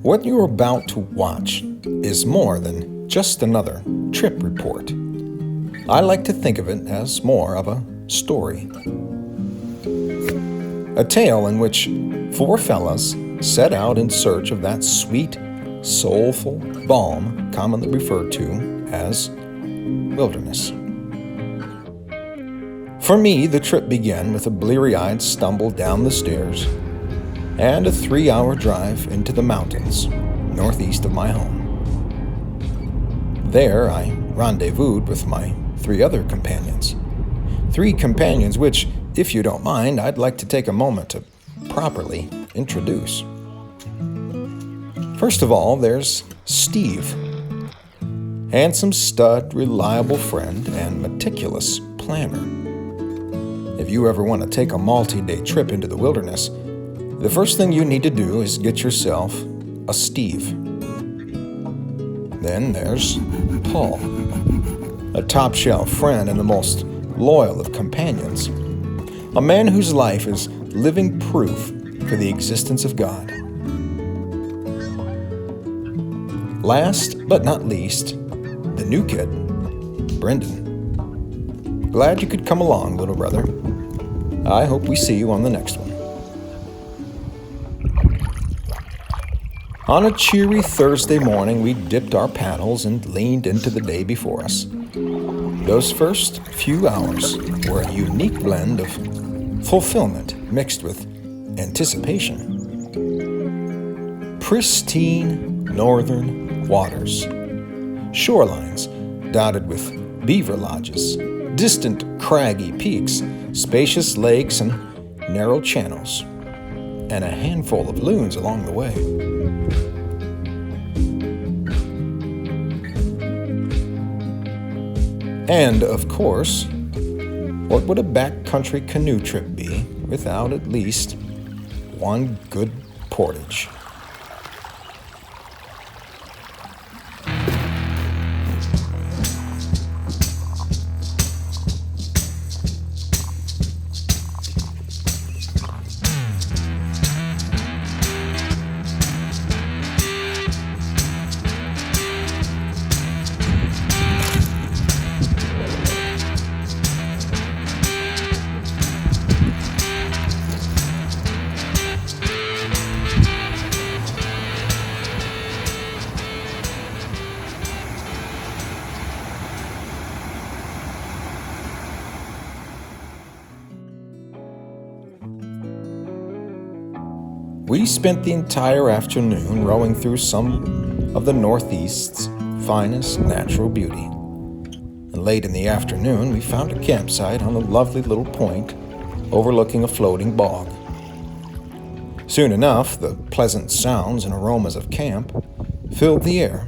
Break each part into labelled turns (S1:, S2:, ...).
S1: What you're about to watch is more than just another trip report. I like to think of it as more of a story. A tale in which four fellas set out in search of that sweet, soulful balm commonly referred to as wilderness. For me, the trip began with a bleary-eyed stumble down the stairs and a 3-hour drive into the mountains northeast of my home. There, I rendezvoused with my 3 other companions. 3 companions which, if you don't mind, I'd like to take a moment to properly introduce. First of all, there's Steve. Handsome stud, reliable friend, and meticulous planner. If you ever want to take a multi-day trip into the wilderness, the first thing you need to do is get yourself a Steve. Then there's Paul, a top-shelf friend and the most loyal of companions, a man whose life is living proof for the existence of God. Last but not least, the new kid, Brendan. Glad you could come along, little brother. I hope we see you on the next one. On a cheery Thursday morning, we dipped our paddles and leaned into the day before us. Those first few hours were a unique blend of fulfillment mixed with anticipation. Pristine northern waters, shorelines dotted with beaver lodges, distant craggy peaks, spacious lakes and narrow channels, and a handful of loons along the way. And, of course, what would a backcountry canoe trip be without at least one good portage? We spent the entire afternoon rowing through some of the Northeast's finest natural beauty. And late in the afternoon, we found a campsite on a lovely little point overlooking a floating bog. Soon enough, the pleasant sounds and aromas of camp filled the air.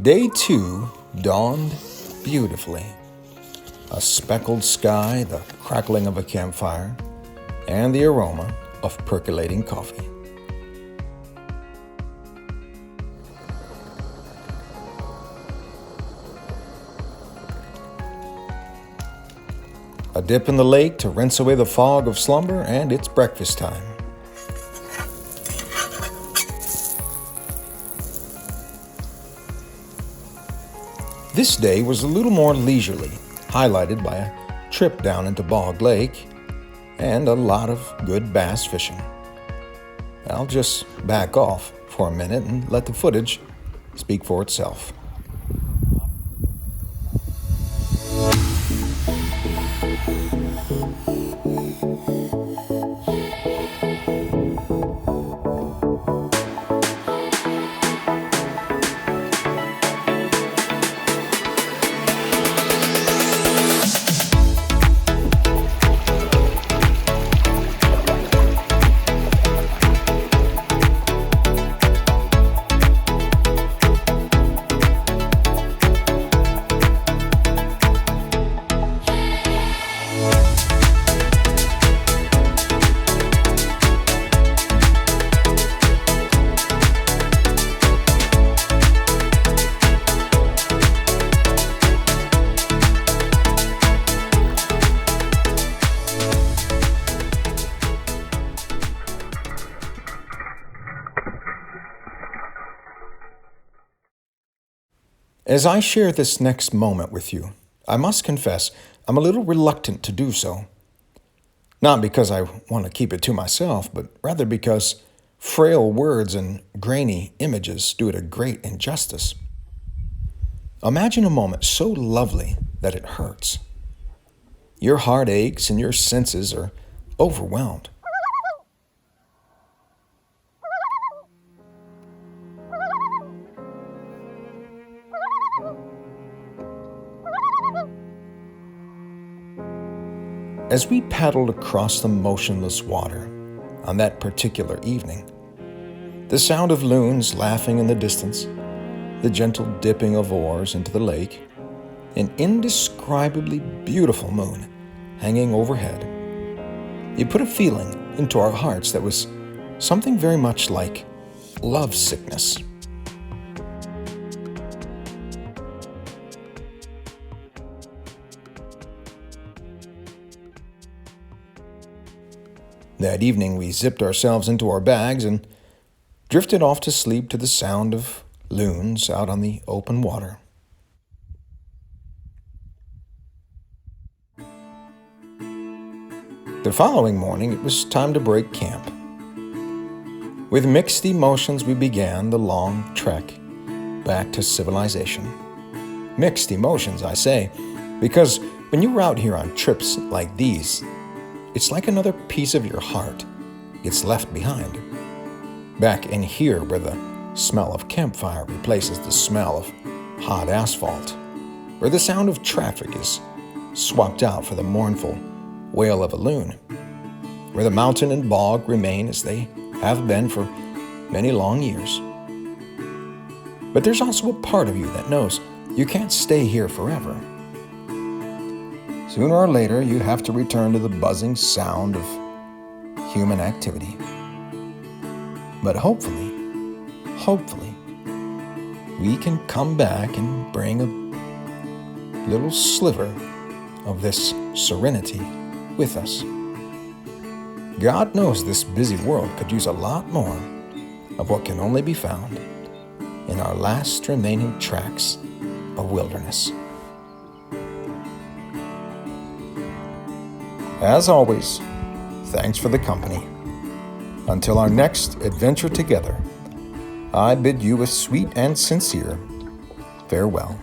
S1: Day 2 dawned beautifully. A speckled sky, the crackling of a campfire, and the aroma of percolating coffee. A dip in the lake to rinse away the fog of slumber, and it's breakfast time. This day was a little more leisurely, highlighted by a trip down into Bog Lake and a lot of good bass fishing. I'll just back off for a minute and let the footage speak for itself. As I share this next moment with you, I must confess I'm a little reluctant to do so. Not because I want to keep it to myself, but rather because frail words and grainy images do it a great injustice. Imagine a moment so lovely that it hurts. Your heart aches and your senses are overwhelmed. As we paddled across the motionless water on that particular evening, the sound of loons laughing in the distance, the gentle dipping of oars into the lake, an indescribably beautiful moon hanging overhead, it put a feeling into our hearts that was something very much like lovesickness. That evening, we zipped ourselves into our bags and drifted off to sleep to the sound of loons out on the open water. The following morning, it was time to break camp. With mixed emotions, we began the long trek back to civilization. Mixed emotions, I say, because when you're out here on trips like these, it's like another piece of your heart gets left behind. Back in here where the smell of campfire replaces the smell of hot asphalt, where the sound of traffic is swapped out for the mournful wail of a loon, where the mountain and bog remain as they have been for many long years. But there's also a part of you that knows you can't stay here forever. Sooner or later, you have to return to the buzzing sound of human activity. But hopefully, we can come back and bring a little sliver of this serenity with us. God knows this busy world could use a lot more of what can only be found in our last remaining tracts of wilderness. As always, thanks for the company. Until our next adventure together, I bid you a sweet and sincere farewell.